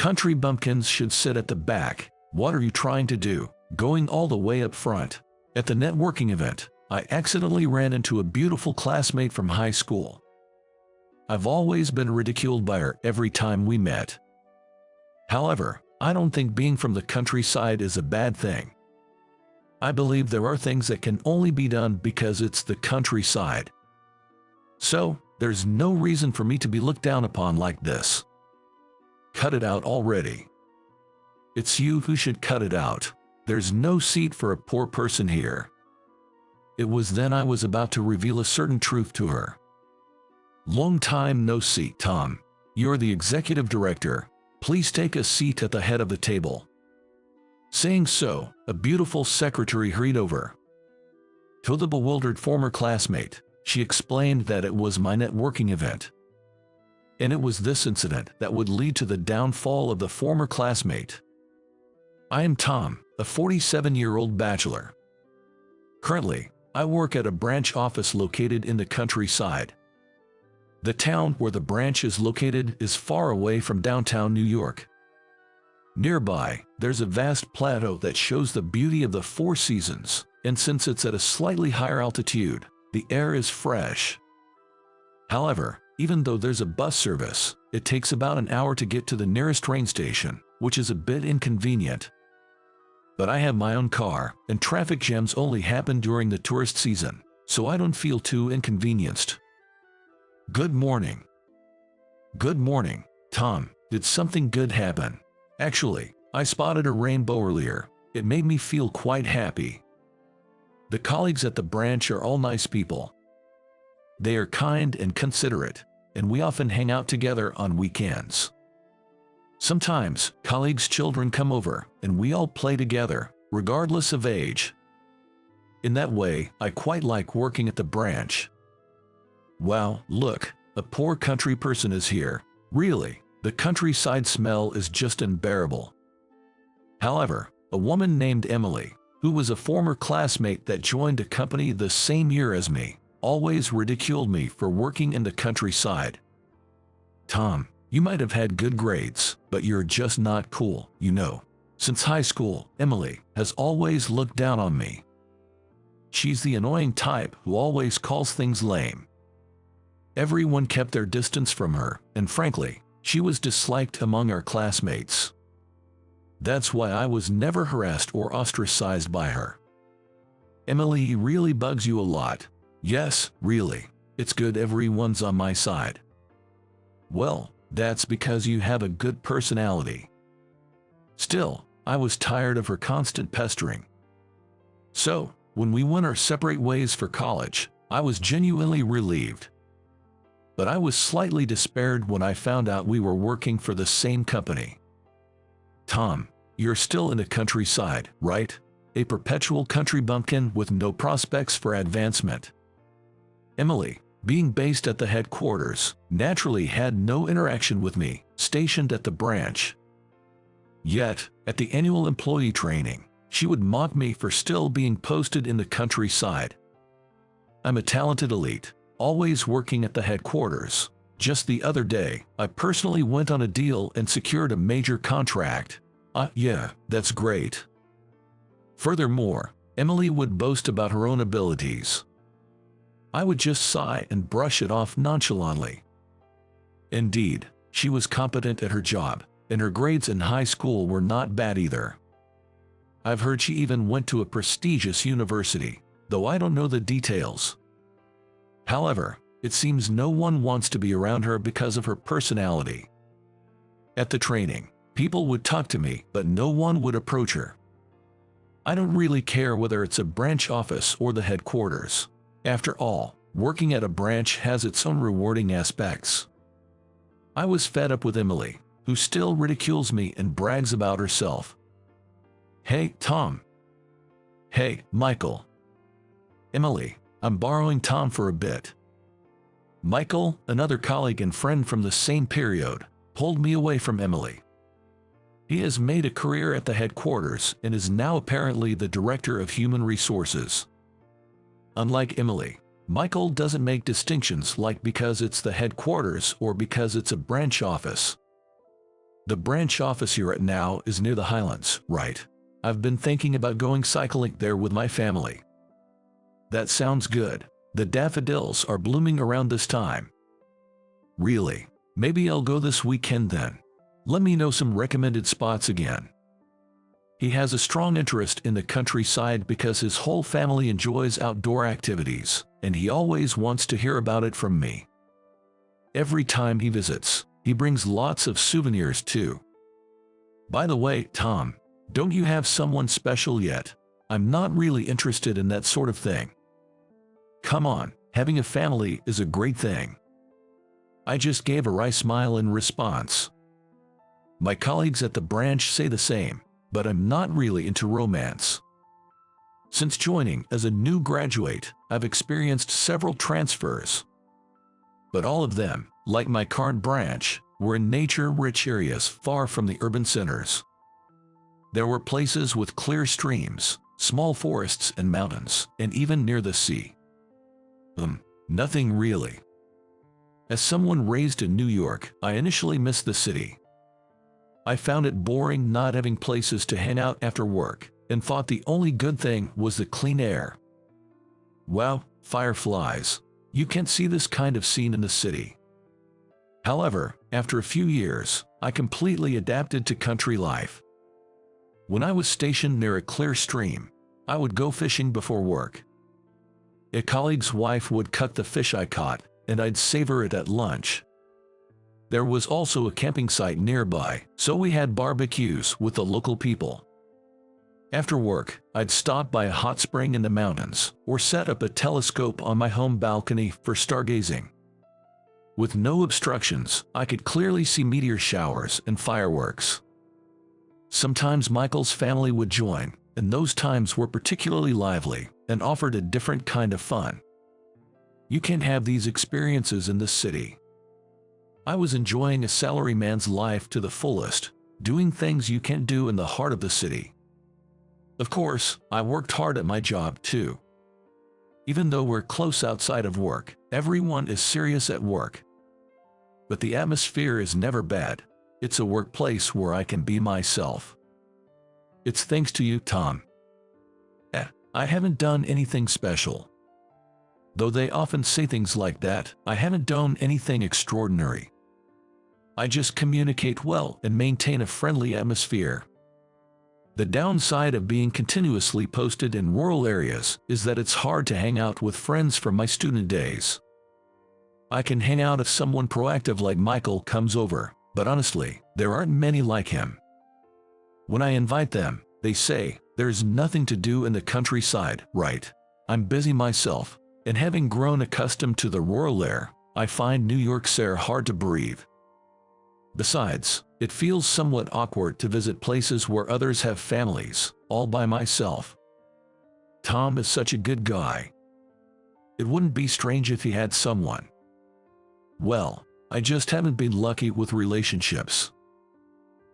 country bumpkins should sit at the back. What are you trying to do? Going all the way up front. At the networking event, I accidentally ran into a beautiful classmate from high school. I've always been ridiculed by her every time we met. However, I don't think being from the countryside is a bad thing. I believe there are things that can only be done because it's the countryside. So, there's no reason for me to be looked down upon like this. Cut it out already. It's you who should cut it out. There's no seat for a poor person here. It was then I was about to reveal a certain truth to her. Long time no see, Tom. You're the executive director. Please take a seat at the head of the table. Saying so, a beautiful secretary hurried over. To the bewildered former classmate, she explained that it was my networking event. And it was this incident that would lead to the downfall of the former classmate. I am Tom, a 47-year-old bachelor. Currently, I work at a branch office located in the countryside. The town where the branch is located is far away from downtown New York. Nearby, there's a vast plateau that shows the beauty of the four seasons, and since it's at a slightly higher altitude, the air is fresh. However, even though there's a bus service, it takes about an hour to get to the nearest train station, which is a bit inconvenient. But I have my own car, and traffic jams only happen during the tourist season, so I don't feel too inconvenienced. Good morning. Good morning, Tom. Did something good happen? Actually, I spotted a rainbow earlier. It made me feel quite happy. The colleagues at the branch are all nice people. They are kind and considerate, and we often hang out together on weekends. Sometimes, colleagues' children come over, and we all play together, regardless of age. In that way, I quite like working at the branch. Wow, look, a poor country person is here. Really, the countryside smell is just unbearable. However, a woman named Emily, who was a former classmate that joined a company the same year as me, always ridiculed me for working in the countryside. Tom, you might have had good grades, but you're just not cool, you know. Since high school, Emily has always looked down on me. She's the annoying type who always calls things lame. Everyone kept their distance from her, and frankly, she was disliked among our classmates. That's why I was never harassed or ostracized by her. Emily really bugs you a lot. Yes, really. It's good everyone's on my side. Well, that's because you have a good personality. Still, I was tired of her constant pestering. So, when we went our separate ways for college, I was genuinely relieved. But I was slightly despaired when I found out we were working for the same company. Tom, you're still in the countryside, right? A perpetual country bumpkin with no prospects for advancement. Emily, being based at the headquarters, naturally had no interaction with me, stationed at the branch. Yet, at the annual employee training, she would mock me for still being posted in the countryside. I'm a talented elite, always working at the headquarters. Just the other day, I personally went on a deal and secured a major contract. Yeah, that's great. Furthermore, Emily would boast about her own abilities. I would just sigh and brush it off nonchalantly. Indeed, she was competent at her job, and her grades in high school were not bad either. I've heard she even went to a prestigious university, though I don't know the details. However, it seems no one wants to be around her because of her personality. At the training, people would talk to me, but no one would approach her. I don't really care whether it's a branch office or the headquarters. After all, working at a branch has its own rewarding aspects. I was fed up with Emily, who still ridicules me and brags about herself. Hey, Tom. Hey, Michael. Emily, I'm borrowing Tom for a bit. Michael, another colleague and friend from the same period, pulled me away from Emily. He has made a career at the headquarters and is now apparently the director of human resources. Unlike Emily, Michael doesn't make distinctions like because it's the headquarters or because it's a branch office. The branch office you're at now is near the Highlands, right? I've been thinking about going cycling there with my family. That sounds good. The daffodils are blooming around this time. Really? Maybe I'll go this weekend then. Let me know some recommended spots again. He has a strong interest in the countryside because his whole family enjoys outdoor activities, and he always wants to hear about it from me. Every time he visits, he brings lots of souvenirs too. By the way, Tom, don't you have someone special yet? I'm not really interested in that sort of thing. Come on, having a family is a great thing. I just gave a wry smile in response. My colleagues at the branch say the same, but I'm not really into romance. Since joining as a new graduate, I've experienced several transfers. But all of them, like my current branch, were in nature-rich areas far from the urban centers. There were places with clear streams, small forests and mountains, and even near the sea. Nothing really. As someone raised in New York, I initially missed the city. I found it boring not having places to hang out after work, and thought the only good thing was the clean air. Wow, fireflies. You can't see this kind of scene in the city. However, after a few years, I completely adapted to country life. When I was stationed near a clear stream, I would go fishing before work. A colleague's wife would cut the fish I caught, and I'd savor it at lunch. There was also a camping site nearby, so we had barbecues with the local people. After work, I'd stop by a hot spring in the mountains, or set up a telescope on my home balcony for stargazing. With no obstructions, I could clearly see meteor showers and fireworks. Sometimes Michael's family would join, and those times were particularly lively and offered a different kind of fun. You can't have these experiences in the city. I was enjoying a salaryman's life to the fullest, doing things you can't do in the heart of the city. Of course, I worked hard at my job too. Even though we're close outside of work, everyone is serious at work. But the atmosphere is never bad. It's a workplace where I can be myself. It's thanks to you, Tom. I haven't done anything special. Though they often say things like that, I haven't done anything extraordinary. I just communicate well and maintain a friendly atmosphere. The downside of being continuously posted in rural areas is that it's hard to hang out with friends from my student days. I can hang out if someone proactive like Michael comes over, but honestly, there aren't many like him. When I invite them, they say, "There's nothing to do in the countryside, right?" I'm busy myself, and having grown accustomed to the rural air, I find New York's air hard to breathe. Besides, it feels somewhat awkward to visit places where others have families, all by myself. Tom is such a good guy. It wouldn't be strange if he had someone. Well, I just haven't been lucky with relationships.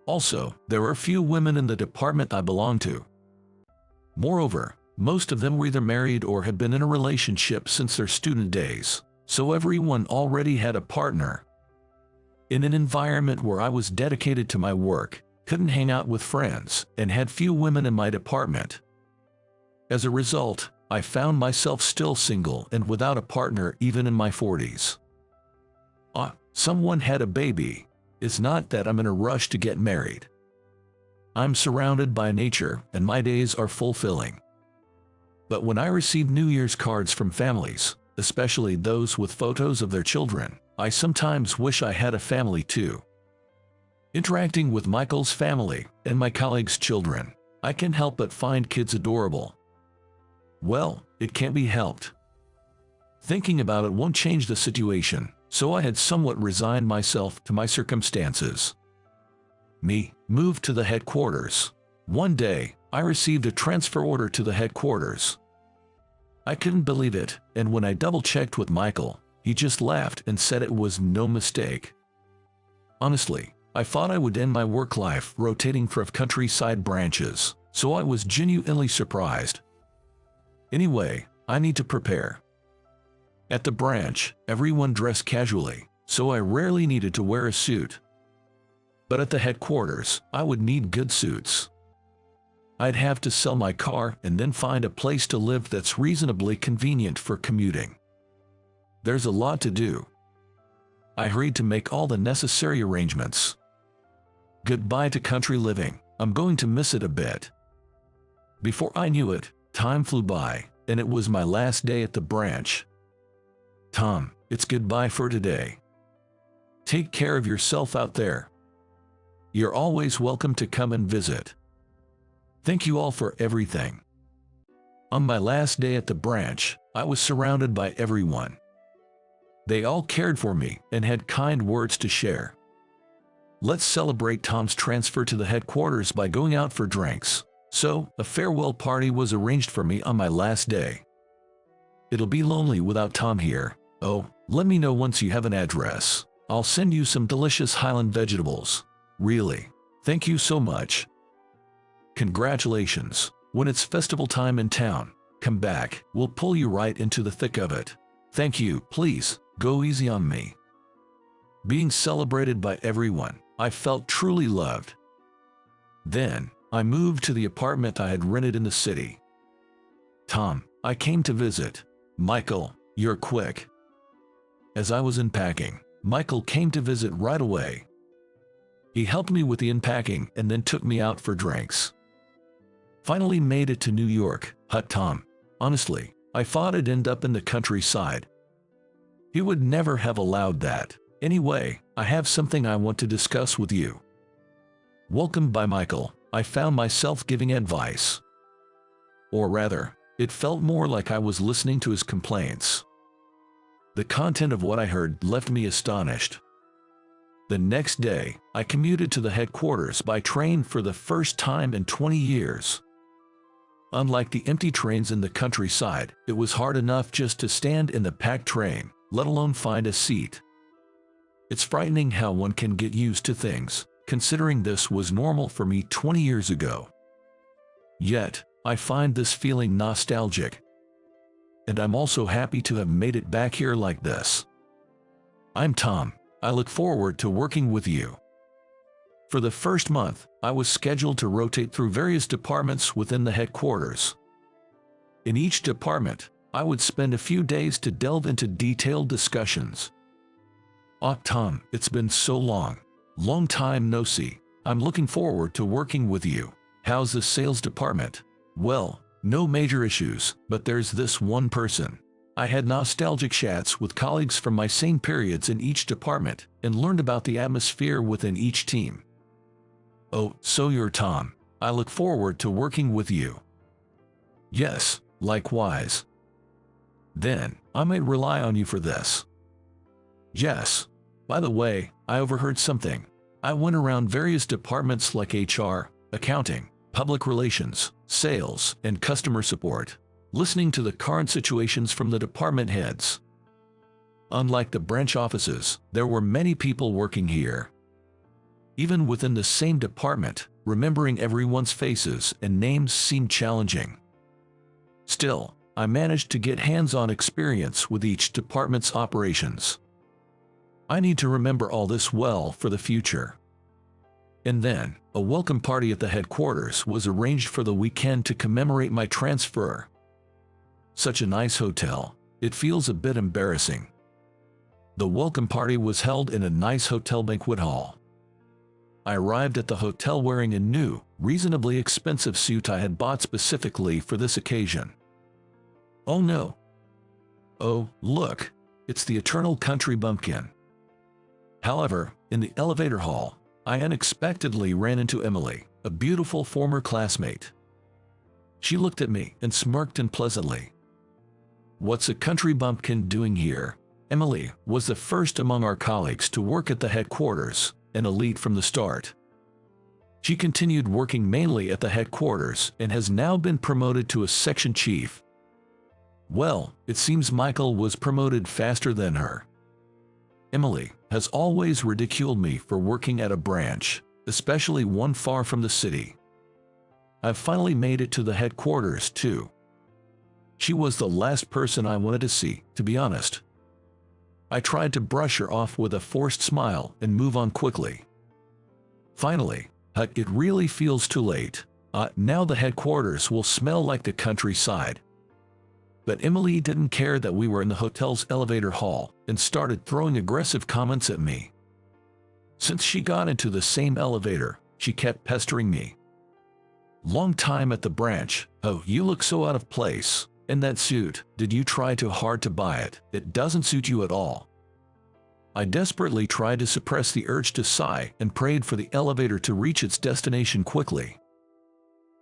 Also, there are few women in the department I belong to. Moreover, most of them were either married or had been in a relationship since their student days, so everyone already had a partner. In an environment where I was dedicated to my work, couldn't hang out with friends, and had few women in my department. As a result, I found myself still single and without a partner even in my 40s. Someone had a baby. It's not that I'm in a rush to get married. I'm surrounded by nature and my days are fulfilling. But when I receive New Year's cards from families, especially those with photos of their children, I sometimes wish I had a family too. Interacting with Michael's family and my colleagues' children, I can't help but find kids adorable. Well, it can't be helped. Thinking about it won't change the situation, so I had somewhat resigned myself to my circumstances. Moved to the headquarters. One day, I received a transfer order to the headquarters. I couldn't believe it, and when I double-checked with Michael, he just laughed and said it was no mistake. Honestly, I thought I would end my work life rotating from countryside branches, so I was genuinely surprised. Anyway, I need to prepare. At the branch, everyone dressed casually, so I rarely needed to wear a suit. But at the headquarters, I would need good suits. I'd have to sell my car and then find a place to live that's reasonably convenient for commuting. There's a lot to do. I hurried to make all the necessary arrangements. Goodbye to country living. I'm going to miss it a bit. Before I knew it, time flew by, and it was my last day at the branch. Tom, it's goodbye for today. Take care of yourself out there. You're always welcome to come and visit. Thank you all for everything. On my last day at the branch, I was surrounded by everyone. They all cared for me and had kind words to share. Let's celebrate Tom's transfer to the headquarters by going out for drinks. So, a farewell party was arranged for me on my last day. It'll be lonely without Tom here. Oh, let me know once you have an address. I'll send you some delicious Highland vegetables. Really. Thank you so much. Congratulations. When it's festival time in town, come back. We'll pull you right into the thick of it. Thank you. Please, go easy on me. Being celebrated by everyone, I felt truly loved. Then, I moved to the apartment I had rented in the city. Tom, I came to visit. Michael, you're quick. As I was unpacking, Michael came to visit right away. He helped me with the unpacking and then took me out for drinks. Finally made it to New York. Tom. Honestly, I thought I'd end up in the countryside. He would never have allowed that. Anyway, I have something I want to discuss with you. Welcomed by Michael, I found myself giving advice. Or rather, it felt more like I was listening to his complaints. The content of what I heard left me astonished. The next day, I commuted to the headquarters by train for the first time in 20 years. Unlike the empty trains in the countryside, it was hard enough just to stand in the packed train, let alone find a seat. It's frightening how one can get used to things, considering this was normal for me 20 years ago. Yet, I find this feeling nostalgic. And I'm also happy to have made it back here like this. I'm Tom. I look forward to working with you. For the first month, I was scheduled to rotate through various departments within the headquarters. In each department, I would spend a few days to delve into detailed discussions. Tom, it's been so long. Long time no see. I'm looking forward to working with you. How's the sales department? Well, no major issues, but there's this one person. I had nostalgic chats with colleagues from my same periods in each department and learned about the atmosphere within each team. Oh, so you're Tom. I look forward to working with you. Yes, likewise. Then, I might rely on you for this. Yes. By the way, I overheard something. I went around various departments like HR, accounting, public relations, sales, and customer support, listening to the current situations from the department heads. Unlike the branch offices, there were many people working here. Even within the same department, remembering everyone's faces and names seemed challenging. Still, I managed to get hands-on experience with each department's operations. I need to remember all this well for the future. And then, a welcome party at the headquarters was arranged for the weekend to commemorate my transfer. Such a nice hotel, it feels a bit embarrassing. The welcome party was held in a nice hotel banquet hall. I arrived at the hotel wearing a new, reasonably expensive suit I had bought specifically for this occasion. Oh no! Oh, look! It's the eternal country bumpkin. However, in the elevator hall, I unexpectedly ran into Emily, a beautiful former classmate. She looked at me and smirked unpleasantly. What's a country bumpkin doing here? Emily was the first among our colleagues to work at the headquarters, an elite from the start. She continued working mainly at the headquarters and has now been promoted to a section chief. Well, it seems Michael was promoted faster than her. Emily has always ridiculed me for working at a branch, especially one far from the city. I've finally made it to the headquarters too. She was the last person I wanted to see, to be honest. I tried to brush her off with a forced smile and move on quickly. Finally, it really feels too late. Now the headquarters will smell like the countryside. But Emily didn't care that we were in the hotel's elevator hall and started throwing aggressive comments at me. Since she got into the same elevator, she kept pestering me. Long time at the branch. Oh, you look so out of place. And that suit, did you try too hard to buy it? It doesn't suit you at all. I desperately tried to suppress the urge to sigh and prayed for the elevator to reach its destination quickly.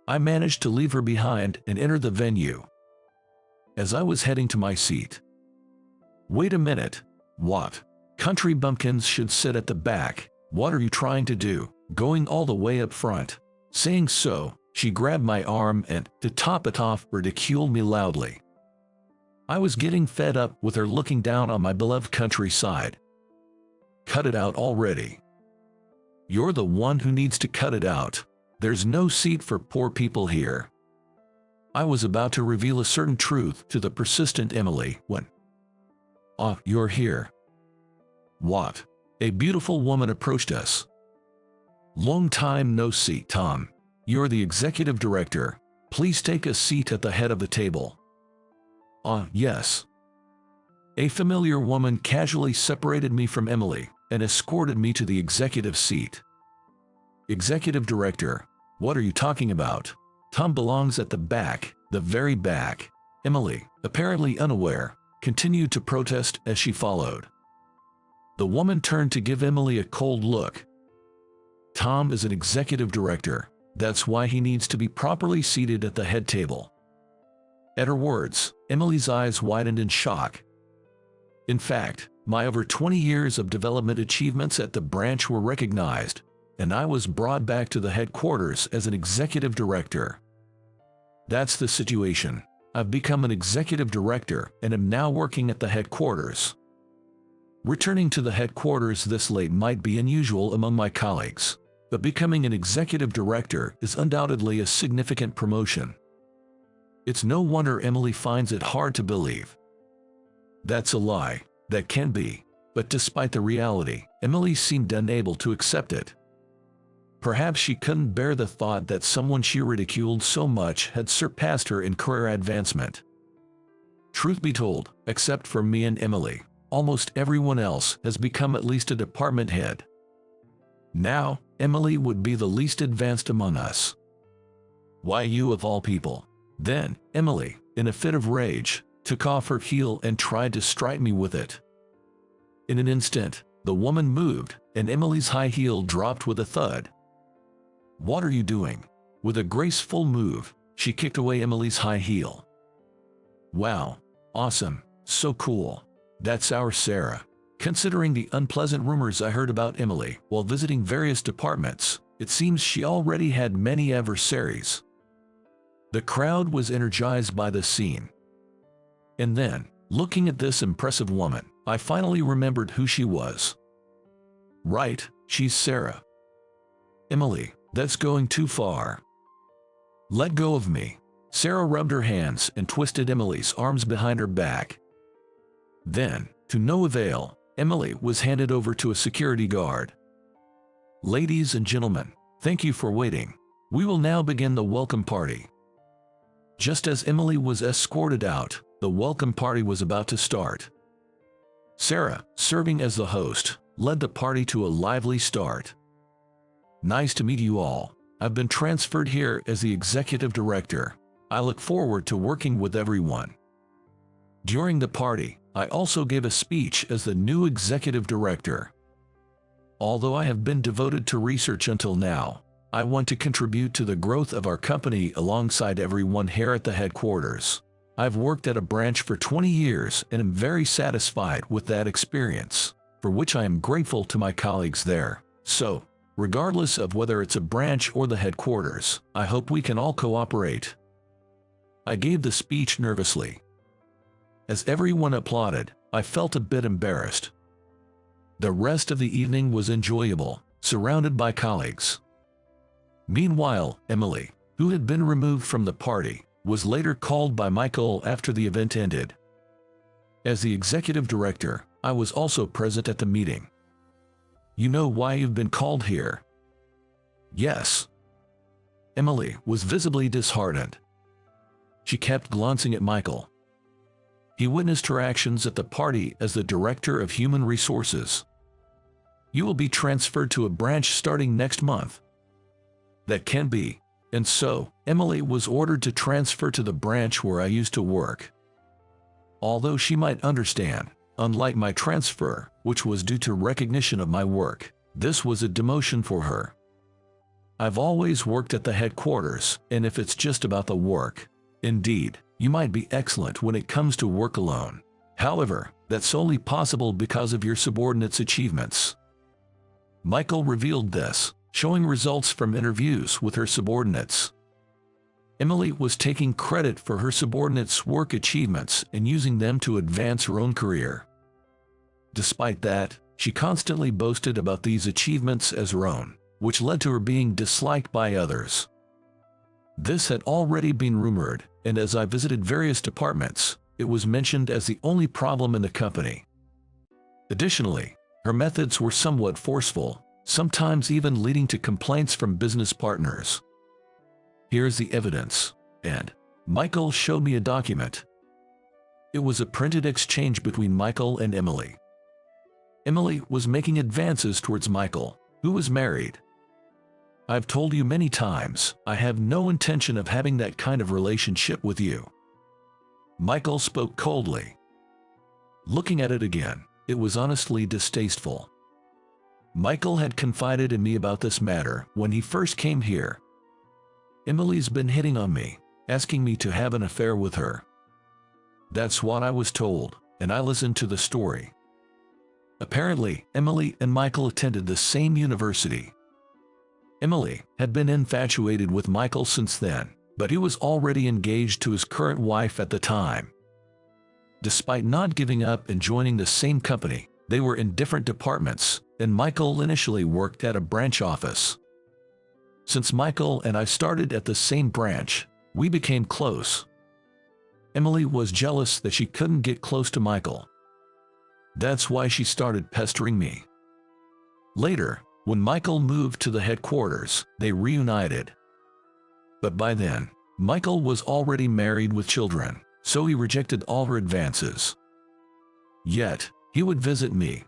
I managed to leave her behind and enter the venue. As I was heading to my seat. Wait a minute. What? Country bumpkins should sit at the back. What are you trying to do, going all the way up front? Saying so, she grabbed my arm and, to top it off, ridiculed me loudly. I was getting fed up with her looking down on my beloved countryside. Cut it out already. You're the one who needs to cut it out. There's no seat for poor people here. I was about to reveal a certain truth to the persistent Emily when, you're here. What? A beautiful woman approached us. Long time no see, Tom. You're the executive director. Please take a seat at the head of the table. Yes. A familiar woman casually separated me from Emily and escorted me to the executive seat. Executive director, what are you talking about? Tom belongs at the back, the very back. Emily, apparently unaware, continued to protest as she followed. The woman turned to give Emily a cold look. Tom is an executive director. That's why he needs to be properly seated at the head table. At her words, Emily's eyes widened in shock. In fact, my over 20 years of development achievements at the branch were recognized, and I was brought back to the headquarters as an executive director. That's the situation. I've become an executive director and am now working at the headquarters. Returning to the headquarters this late might be unusual among my colleagues, but becoming an executive director is undoubtedly a significant promotion. It's no wonder Emily finds it hard to believe. That's a lie. That can be. But despite the reality, Emily seemed unable to accept it. Perhaps she couldn't bear the thought that someone she ridiculed so much had surpassed her in career advancement. Truth be told, except for me and Emily, almost everyone else has become at least a department head. Now, Emily would be the least advanced among us. Why you of all people? Then, Emily, in a fit of rage, took off her heel and tried to strike me with it. In an instant, the woman moved, and Emily's high heel dropped with a thud. What are you doing? With a graceful move, she kicked away Emily's high heel. Wow, awesome, so cool. That's our Sarah. Considering the unpleasant rumors I heard about Emily while visiting various departments, it seems she already had many adversaries. The crowd was energized by the scene. And then, looking at this impressive woman, I finally remembered who she was. Right, she's Sarah. Emily, that's going too far. Let go of me. Sarah rubbed her hands and twisted Emily's arms behind her back. Then, to no avail, Emily was handed over to a security guard. Ladies and gentlemen, thank you for waiting. We will now begin the welcome party. Just as Emily was escorted out, the welcome party was about to start. Sarah, serving as the host, led the party to a lively start. Nice to meet you all. I've been transferred here as the executive director. I look forward to working with everyone. During the party, I also gave a speech as the new executive director. Although I have been devoted to research until now, I want to contribute to the growth of our company alongside everyone here at the headquarters. I've worked at a branch for 20 years and am very satisfied with that experience, for which I am grateful to my colleagues there. So, regardless of whether it's a branch or the headquarters, I hope we can all cooperate. I gave the speech nervously. As everyone applauded, I felt a bit embarrassed. The rest of the evening was enjoyable, surrounded by colleagues. Meanwhile, Emily, who had been removed from the party, was later called by Michael after the event ended. As the executive director, I was also present at the meeting. You know why you've been called here? Yes. Emily was visibly disheartened. She kept glancing at Michael. He witnessed her actions at the party as the Director of Human Resources. You will be transferred to a branch starting next month. That can be. And so, Emily was ordered to transfer to the branch where I used to work. Although she might understand, unlike my transfer, which was due to recognition of my work, this was a demotion for her. I've always worked at the headquarters, and if it's just about the work, indeed, you might be excellent when it comes to work alone. However, that's solely possible because of your subordinates' achievements. Michael revealed this, showing results from interviews with her subordinates. Emily was taking credit for her subordinates' work achievements and using them to advance her own career. Despite that, she constantly boasted about these achievements as her own, which led to her being disliked by others. This had already been rumored, and as I visited various departments, it was mentioned as the only problem in the company. Additionally, her methods were somewhat forceful, sometimes even leading to complaints from business partners. Here's the evidence, and Michael showed me a document. It was a printed exchange between Michael and Emily. Emily was making advances towards Michael, who was married. I've told you many times, I have no intention of having that kind of relationship with you. Michael spoke coldly. Looking at it again, it was honestly distasteful. Michael had confided in me about this matter when he first came here. Emily's been hitting on me, asking me to have an affair with her. That's what I was told, and I listened to the story. Apparently, Emily and Michael attended the same university. Emily had been infatuated with Michael since then, but he was already engaged to his current wife at the time. Despite not giving up and joining the same company, they were in different departments, and Michael initially worked at a branch office. Since Michael and I started at the same branch, we became close. Emily was jealous that she couldn't get close to Michael. That's why she started pestering me. Later, when Michael moved to the headquarters, they reunited. But by then, Michael was already married with children, so he rejected all her advances. Yet, he would visit me.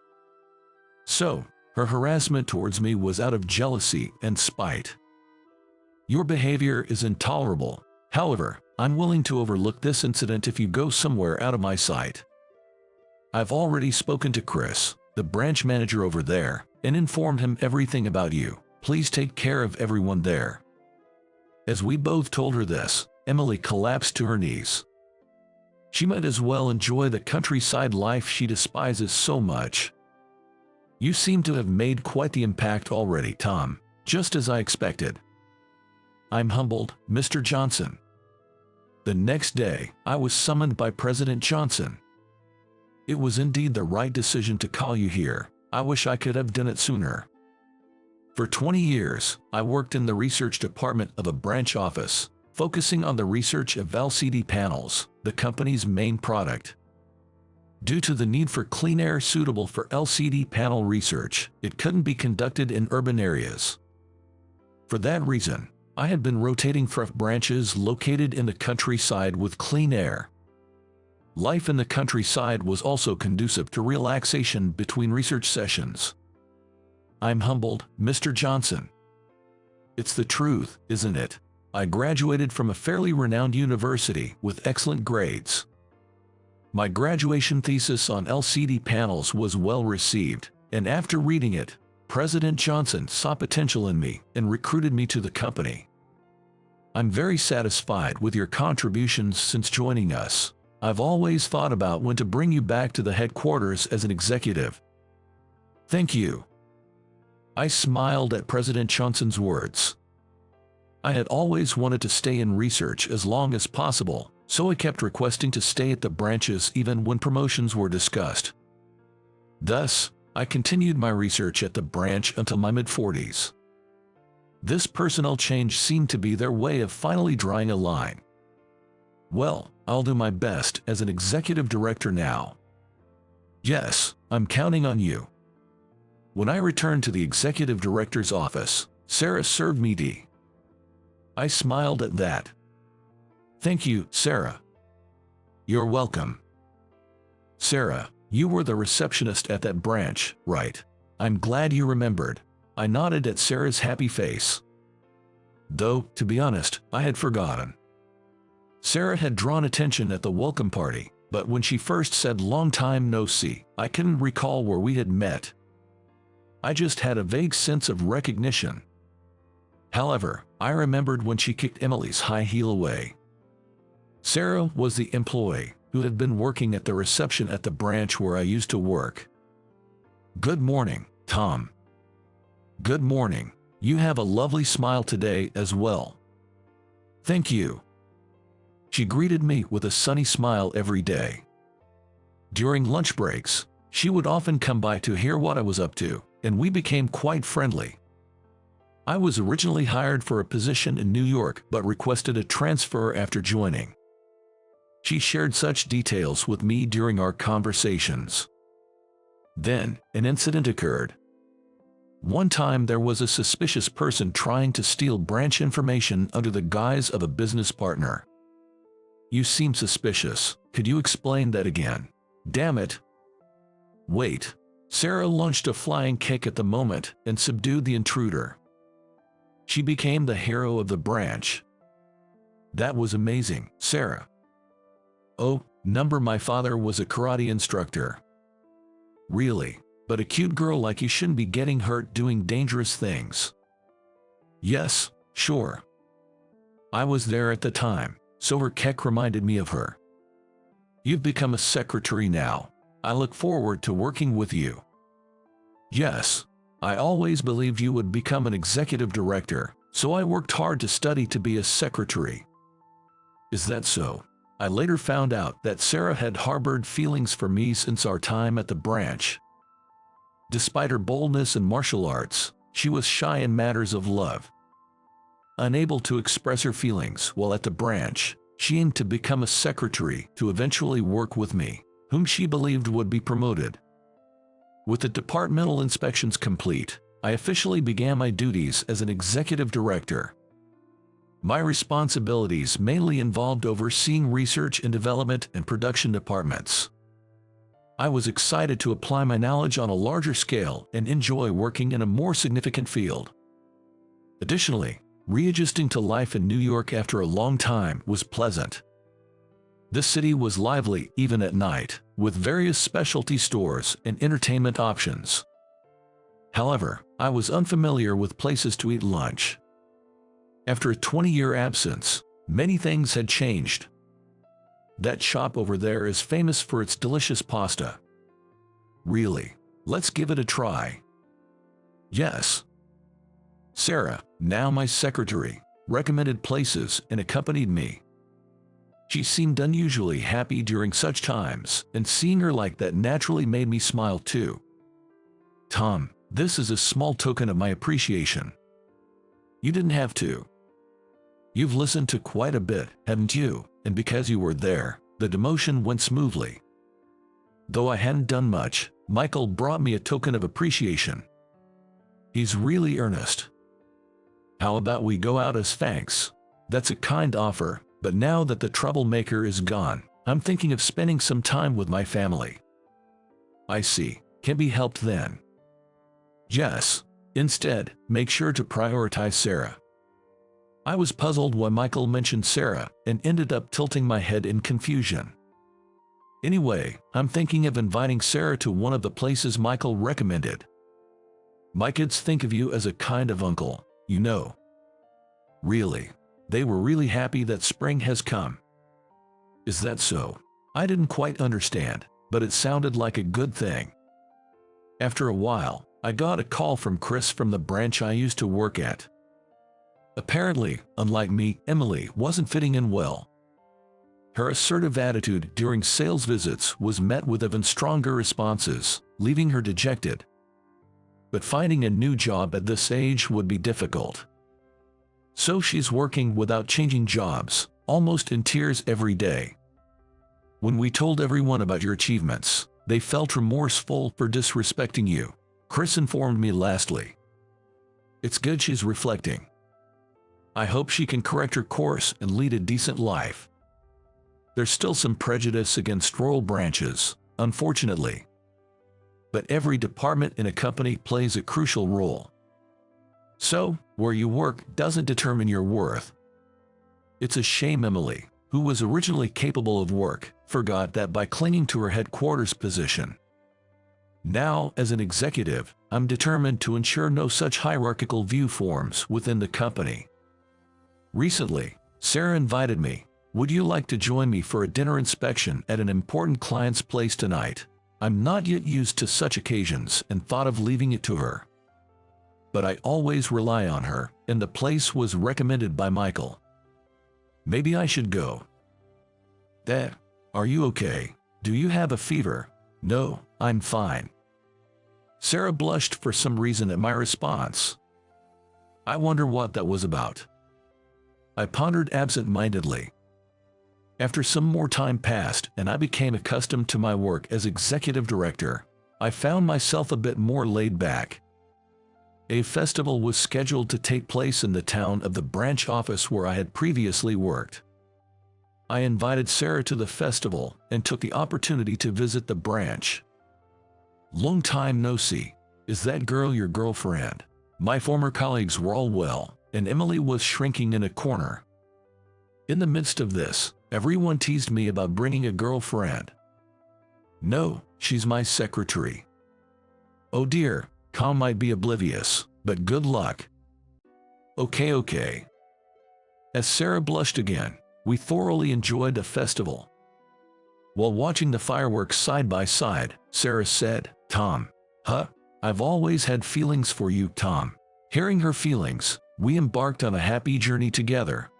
So, her harassment towards me was out of jealousy and spite. Your behavior is intolerable. However, I'm willing to overlook this incident if you go somewhere out of my sight. I've already spoken to Chris, the branch manager over there, and informed him everything about you. Please take care of everyone there. As we both told her this, Emily collapsed to her knees. She might as well enjoy the countryside life she despises so much. You seem to have made quite the impact already, Tom, just as I expected. I'm humbled, Mr. Johnson. The next day, I was summoned by President Johnson. It was indeed the right decision to call you here. I wish I could have done it sooner. For 20 years, I worked in the research department of a branch office, focusing on the research of LCD panels, the company's main product. Due to the need for clean air suitable for LCD panel research, it couldn't be conducted in urban areas. For that reason, I had been rotating from branches located in the countryside with clean air. Life in the countryside was also conducive to relaxation between research sessions. I'm humbled, Mr. Johnson. It's the truth, isn't it? I graduated from a fairly renowned university with excellent grades. My graduation thesis on LCD panels was well received, and after reading it, President Johnson saw potential in me and recruited me to the company. I'm very satisfied with your contributions since joining us. I've always thought about when to bring you back to the headquarters as an executive. Thank you. I smiled at President Johnson's words. I had always wanted to stay in research as long as possible, so I kept requesting to stay at the branches even when promotions were discussed. Thus, I continued my research at the branch until my mid-40s. This personnel change seemed to be their way of finally drawing a line. Well, I'll do my best as an executive director now. Yes, I'm counting on you. When I returned to the executive director's office, Sarah served me tea. I smiled at that. Thank you, Sarah. You're welcome. Sarah, you were the receptionist at that branch, right? I'm glad you remembered. I nodded at Sarah's happy face. Though, to be honest, I had forgotten. Sarah had drawn attention at the welcome party, but when she first said long time no see, I couldn't recall where we had met. I just had a vague sense of recognition. However, I remembered when she kicked Emily's high heel away. Sarah was the employee who had been working at the reception at the branch where I used to work. Good morning, Tom. Good morning. You have a lovely smile today as well. Thank you. She greeted me with a sunny smile every day. During lunch breaks, she would often come by to hear what I was up to, and we became quite friendly. I was originally hired for a position in New York but requested a transfer after joining. She shared such details with me during our conversations. Then, an incident occurred. One time there was a suspicious person trying to steal branch information under the guise of a business partner. You seem suspicious. Could you explain that again? Damn it. Wait. Sarah launched a flying kick at the moment and subdued the intruder. She became the hero of the branch. That was amazing, Sarah. Oh, my father was a karate instructor. Really? But a cute girl like you shouldn't be getting hurt doing dangerous things. Yes, sure. I was there at the time, so her kick reminded me of her. You've become a secretary now. I look forward to working with you. Yes, I always believed you would become an executive director, so I worked hard to study to be a secretary. Is that so? I later found out that Sarah had harbored feelings for me since our time at the branch. Despite her boldness in martial arts, she was shy in matters of love. Unable to express her feelings while at the branch, she aimed to become a secretary to eventually work with me, whom she believed would be promoted. With the departmental inspections complete, I officially began my duties as an executive director. My responsibilities mainly involved overseeing research and development and production departments. I was excited to apply my knowledge on a larger scale and enjoy working in a more significant field. Additionally, readjusting to life in New York after a long time was pleasant. This city was lively even at night, with various specialty stores and entertainment options. However, I was unfamiliar with places to eat lunch. After a 20-year absence, many things had changed. That shop over there is famous for its delicious pasta. Really? Let's give it a try. Yes. Sarah, now my secretary, recommended places and accompanied me. She seemed unusually happy during such times, and seeing her like that naturally made me smile too. Tom, this is a small token of my appreciation. You didn't have to. You've listened to quite a bit, haven't you? And because you were there, the demotion went smoothly. Though I hadn't done much, Michael brought me a token of appreciation. He's really earnest. How about we go out as thanks? That's a kind offer, but now that the troublemaker is gone, I'm thinking of spending some time with my family. I see. Can be helped then. Yes. Instead, make sure to prioritize Sarah. I was puzzled when Michael mentioned Sarah and ended up tilting my head in confusion. Anyway, I'm thinking of inviting Sarah to one of the places Michael recommended. My kids think of you as a kind of uncle, you know. Really? They were really happy that spring has come. Is that so? I didn't quite understand, but it sounded like a good thing. After a while, I got a call from Chris from the branch I used to work at. Apparently, unlike me, Emily wasn't fitting in well. Her assertive attitude during sales visits was met with even stronger responses, leaving her dejected. But finding a new job at this age would be difficult. So she's working without changing jobs, almost in tears every day. When we told everyone about your achievements, they felt remorseful for disrespecting you, Chris informed me lastly. It's good she's reflecting. I hope she can correct her course and lead a decent life. There's still some prejudice against royal branches, unfortunately. But every department in a company plays a crucial role. So, where you work doesn't determine your worth. It's a shame Emily, who was originally capable of work, forgot that by clinging to her headquarters position. Now, as an executive, I'm determined to ensure no such hierarchical view forms within the company. Recently, Sarah invited me. Would you like to join me for a dinner inspection at an important client's place tonight? I'm not yet used to such occasions and thought of leaving it to her. But I always rely on her, and the place was recommended by Michael. Maybe I should go. Dad, are you okay? Do you have a fever? No, I'm fine. Sarah blushed for some reason at my response. I wonder what that was about. I pondered absent-mindedly. After some more time passed and I became accustomed to my work as executive director, I found myself a bit more laid back. A festival was scheduled to take place in the town of the branch office where I had previously worked. I invited Sarah to the festival and took the opportunity to visit the branch. Long time no see. Is that girl your girlfriend? My former colleagues were all well, and Emily was shrinking in a corner. In the midst of this, everyone teased me about bringing a girlfriend. No, she's my secretary. Oh dear, Tom might be oblivious, but good luck. Okay. As Sarah blushed again, we thoroughly enjoyed the festival. While watching the fireworks side by side, Sarah said, Tom. I've always had feelings for you, Tom. Hearing her feelings, we embarked on a happy journey together,